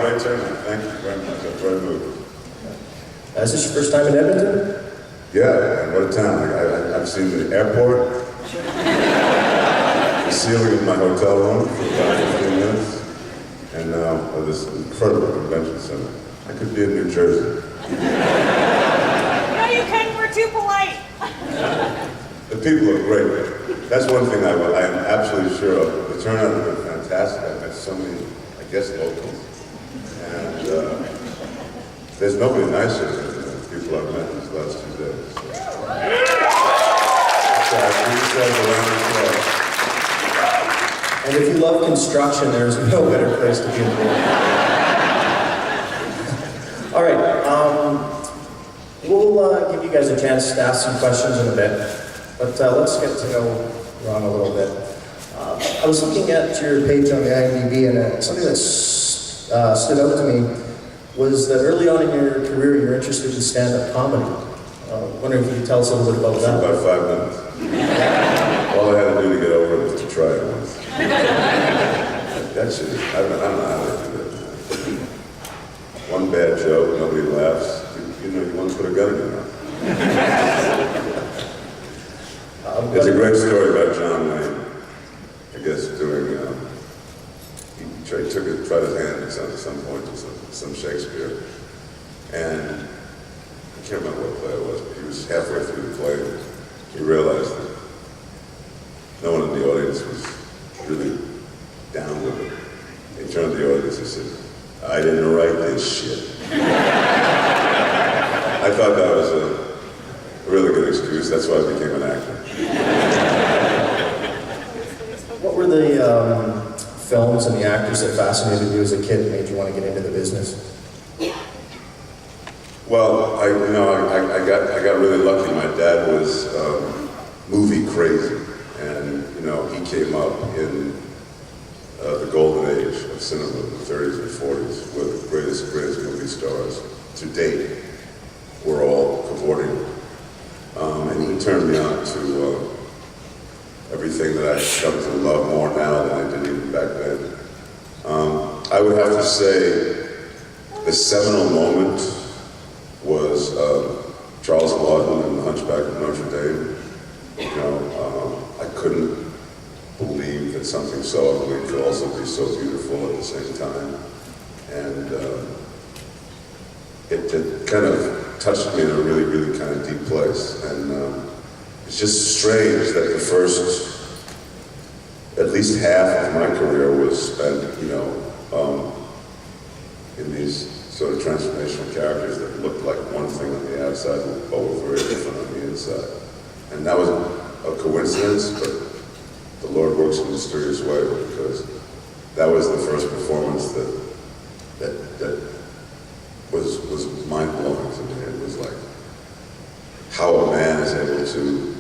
great turnout. Thank you very much. I'm very moved. Is this your first time in Edmonton? Yeah, and what a town. I've seen the airport, the ceiling of my hotel room for about 15 minutes, and now this incredible convention center. I could be in New Jersey. No, you couldn't. We're too polite. The people are great. That's one thing I am absolutely sure of. The turnout has been fantastic. I've met so many, I guess, locals. And there's nobody nicer than the people I've met these last 2 days. And if you love construction, there's no better place to be in the world. All right, we'll give you guys a chance to ask some questions in a bit, but let's get to know Ron a little bit. I was looking at your page on the IMDb, and something that stood out to me was that early on in your career, you were interested in stand-up comedy. Wondering if you could tell us a little bit about that. About 5 minutes. All I had to do to get over it was to try it once. That shit is, I don't know how they do that. One bad joke, nobody laughs. You know, you want to put a gun in your mouth. It's a great story about John Wayne. I guess doing, he tried his hand at some point to some Shakespeare. And I can't remember what play it was, but he was halfway through the play. He realized that no one in the audience was really down with it. He turned to the audience and said, "I didn't write this shit." I thought that was a really good excuse. That's why I became an actor. What were the films and the actors that fascinated you as a kid and made you want to get into the business? Well, I got really lucky. My dad was movie crazy, and he came up in the golden age of cinema, the 30s and 40s, where the greatest movie stars to date were all cavorting. And he turned me on to everything that I've come to love more now than I did even back then. I would have to say the seminal moment was Charles Laughton in The Hunchback of Notre Dame. I couldn't believe that something so ugly could also be so beautiful at the same time. And it kind of touched me in a really, really kind of deep place. And it's just strange that the first, at least half of my career was spent, in these sort of transformational characters that looked like one thing on the outside, but were very different on the inside. And that was a coincidence, but the Lord works in a mysterious way, because that was the first performance that was mind-blowing to me. It was like how a man is able to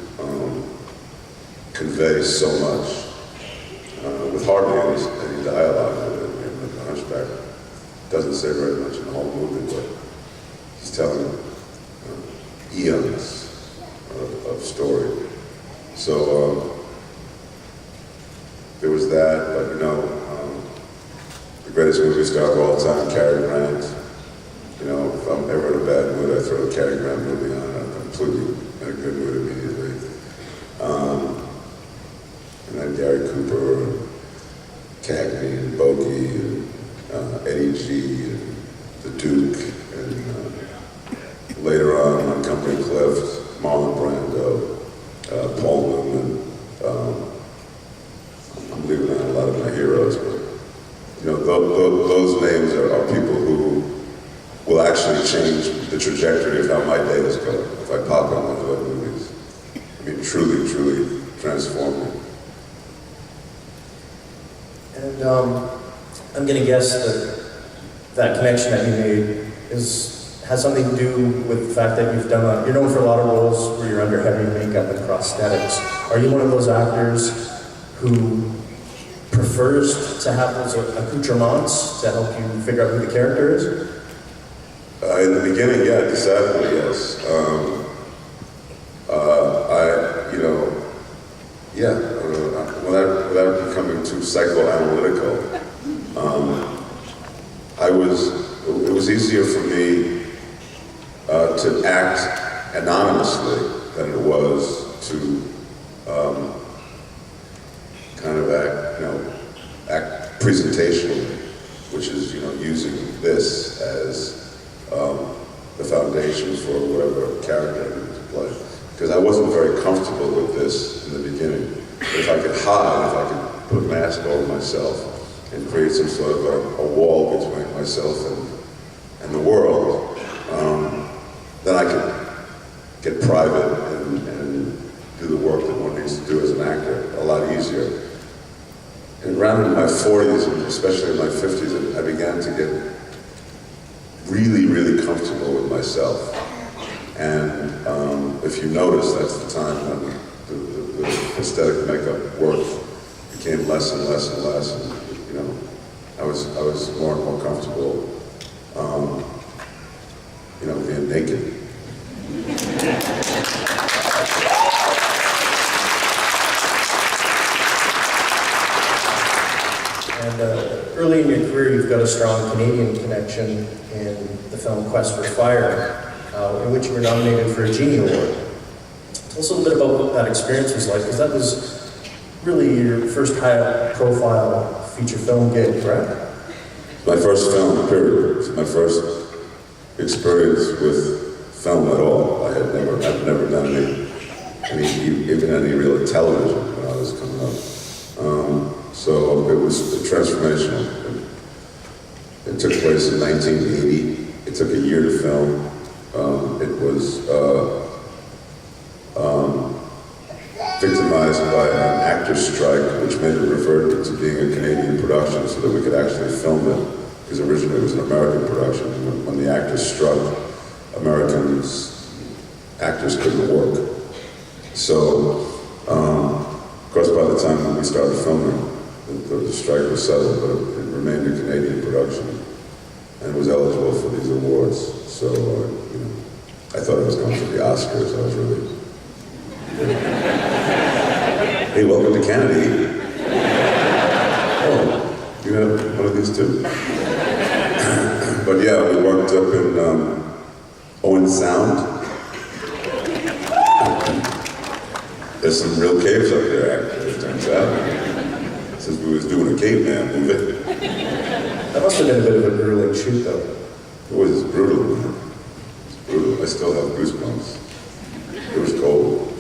convey so much with hardly any dialogue. The Hunchback doesn't say very much in the whole movie, but he's telling eons of story. So there was that, but the greatest movie star of all time, Cary Grant. If I'm ever in a bad mood, I throw a Cary Grant movie on, and I'm completely in a good mood immediately. And then Gary Cooper, and Cagney, and Bogey, and Eddie G, and The Duke, and later on, Montgomery Clift, Marlon Brando, Perlman, and I'm leaving out a lot of my heroes, but those names are people who will actually change the trajectory of how my day is going if I pop on one of those movies. I mean, truly, truly transform me. And I'm going to guess that connection that you made has something to do with the fact that you're known for a lot of roles where you're under heavy makeup and prosthetics. Are you one of those actors who prefers to have those accoutrements to help you figure out who the character is? In the beginning, yeah, decidedly, yes. Without becoming too psychoanalytical, I it was easier for me to act anonymously than it was to kind of act presentationally, which is, using this as the foundation for whatever character I needed to play. Because I wasn't very comfortable with this in the beginning. But if I could hide, if I could put a mask over myself and create some sort of a wall between myself and the world, then I could get private and do the work that one needs to do as an actor a lot easier. And around in my 40s, and especially in my 50s, I began to get really, really comfortable with myself. And if you notice, that's the time when the aesthetic makeup work became less and less and less. And, I was more and more comfortable, being naked. And early in your career, you've got a strong Canadian connection in the film Quest for Fire, in which you were nominated for a Genie Award. Tell us a little bit about what that experience was like, because that was really your first high-profile feature film gig, correct? My first film, period. It was my first experience with film at all. I'd never done any real television when I was coming up. So it was transformational. It took place in 1980. It took a year to film. It was victimized by an actor's strike, which made it revert to being a Canadian production so that we could actually film it, because originally it was an American production. When the actors struck, actors couldn't work. So, of course, by the time we started filming, the strike was settled, but it remained a Canadian production, and it was eligible for these awards. So, I thought it was going for the Oscars. I was really... Hey, welcome to Canada. Oh, you have one of these too? But yeah, we worked up in Owen Sound. There's some real caves up there, actually, it turns out. Since we was doing a caveman movie. That must have been a bit of a grueling shoot, though. It was brutal, man. It was brutal. I still have goosebumps. It was cold.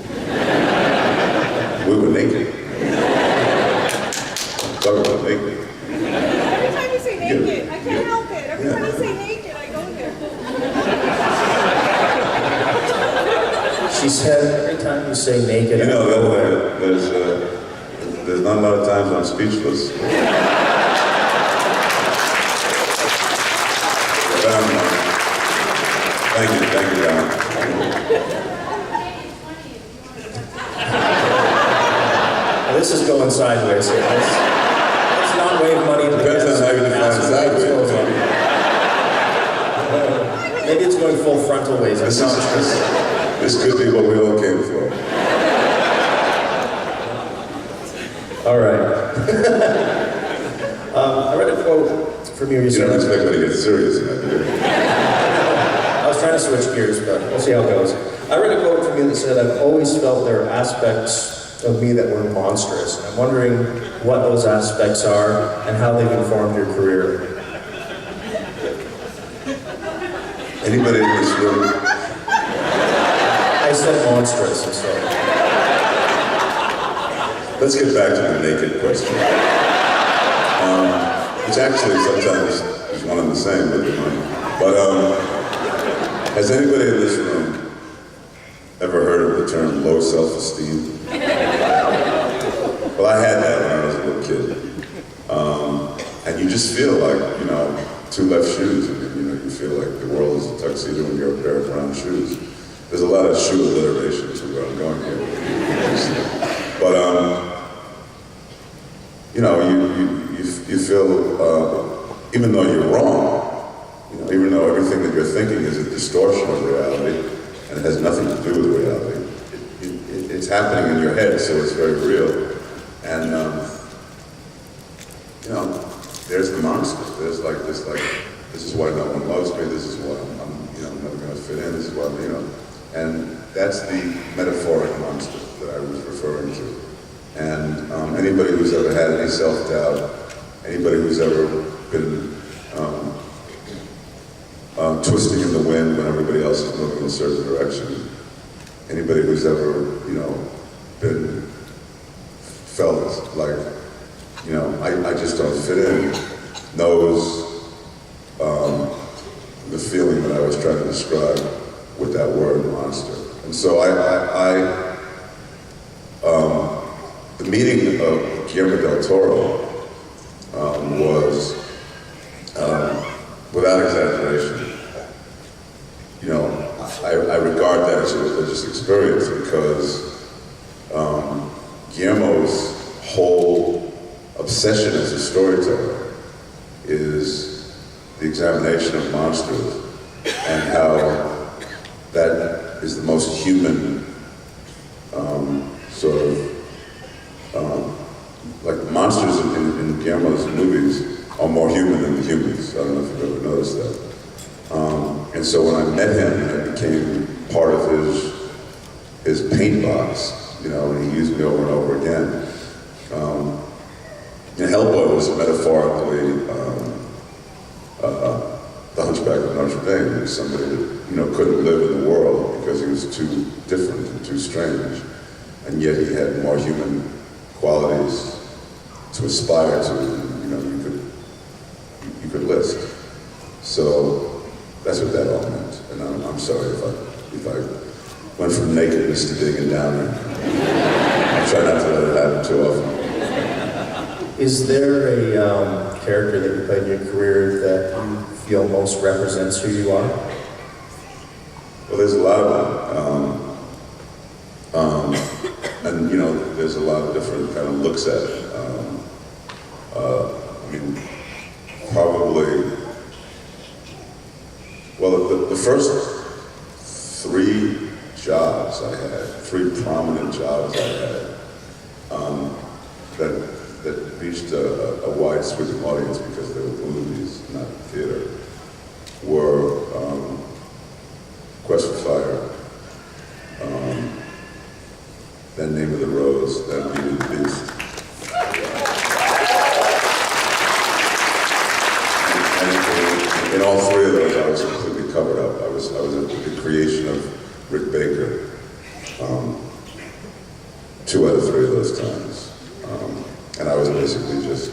We were naked. Talk about naked. Every time you say naked, I can't help it. Every time you say naked, I go there. She said, every time you say naked, I go there. There's not a lot of times I'm speechless. Thank you, Don. This is going sideways here. Let's not wave money. Depends on how you define sideways. Maybe it's going full frontal ways. This could be what we all came for. All right. I read a quote from you. You don't expect me to get serious in that, do you? I was trying to switch gears, but we'll see how it goes. I read a quote from you that said, "I've always felt there are aspects of me that were monstrous." And I'm wondering what those aspects are and how they've informed your career. Anybody in this room? I said monstrous, and so. Let's get back to the naked question. Which actually sometimes is one and the same, but has anybody in this room ever heard of the term low self-esteem? Well, I had that when I was a little kid. And you just feel like, two left shoes. And, you feel like the world is a tuxedo and you're a pair of brown shoes. There's a lot of shoe alliteration to where I'm going here. But, you feel, even though you're wrong, even though everything that you're thinking is a distortion of reality, and it has nothing to do with reality, it's happening in your head, so it's very real. And, there's the monster. There's like this, like, this is why no one loves me, this is why I'm never gonna fit in, this is why, and that's the metaphoric monster that I was referring to. And anybody who's ever had any self-doubt, anybody who's ever been twisting in the wind when everybody else is moving in a certain direction, anybody who's ever, felt like, I just don't fit in, knows the feeling that I was trying to describe with that word, monster. And so the meeting of Guillermo del Toro was, without exaggeration, I regard that as a religious experience because Guillermo's whole obsession as a storyteller is the examination of monsters and how that is the most human sort of, like the monsters in Guillermo's movies are more human than the humans. I don't know if you've ever noticed that. And so when I met him and I became part of his paint box, and he used me over and over again. And Hellboy was metaphorically the Hunchback of Notre Dame. He was somebody that couldn't live in the world because he was too different and too strange, and yet he had more human qualities to aspire to. You could list. So that's what that all meant. And I'm sorry if I went from nakedness to digging down. I try not to let it happen too often. Is there a character that you played in your career that you feel most represents who you are? Well, there's a lot of them. And there's a lot of different kind of looks at it. Probably, well, the first three jobs I had, three prominent jobs I had, that reached a wide sweeping audience because they were movies, not theater, were Quest for Fire, then Name of the Rose, then Beauty and the Beast. In all three of those, I was completely covered up. I was the creation of Rick Baker, 2 out of 3 of those times. And I was basically just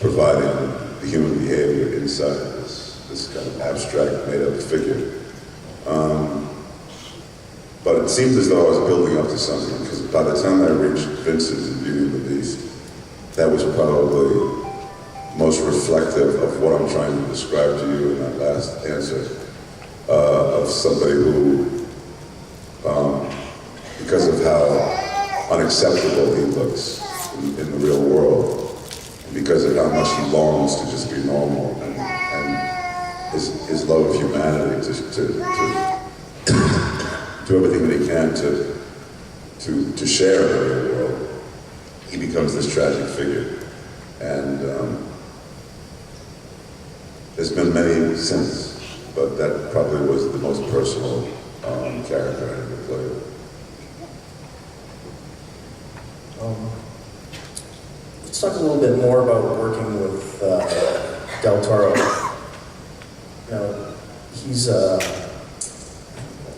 providing the human behavior inside this kind of abstract, made-up figure. But it seemed as though I was building up to something, because by the time I reached Vincent in Beauty and the Beast, that was probably most reflective of what I'm trying to describe to you in that last answer, of somebody who, because of how unacceptable he looks in the real world, and because of how much he longs to just be normal, and his love of humanity to do everything that he can to share in the real world, he becomes this tragic figure. And there's been many since, but that probably was the most personal character I ever played. Let's talk a little bit more about working with Del Toro. He's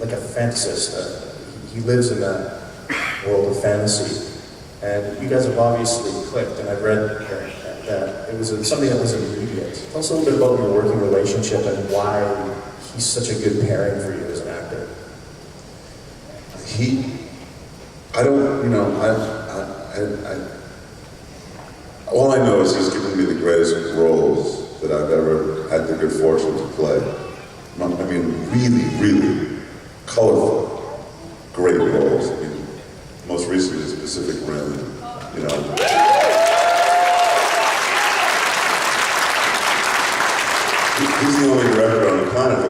like a fantasist. He lives in that world of fantasy, and you guys have obviously clicked. And I've read that it was something that was immediate. Tell us a little bit about your working relationship and why he's such a good pairing for you as an actor. All I know is he's given me the greatest roles that I've ever had the good fortune to play. I mean, really, really colorful, great roles. I mean, most recently is Pacific Rim,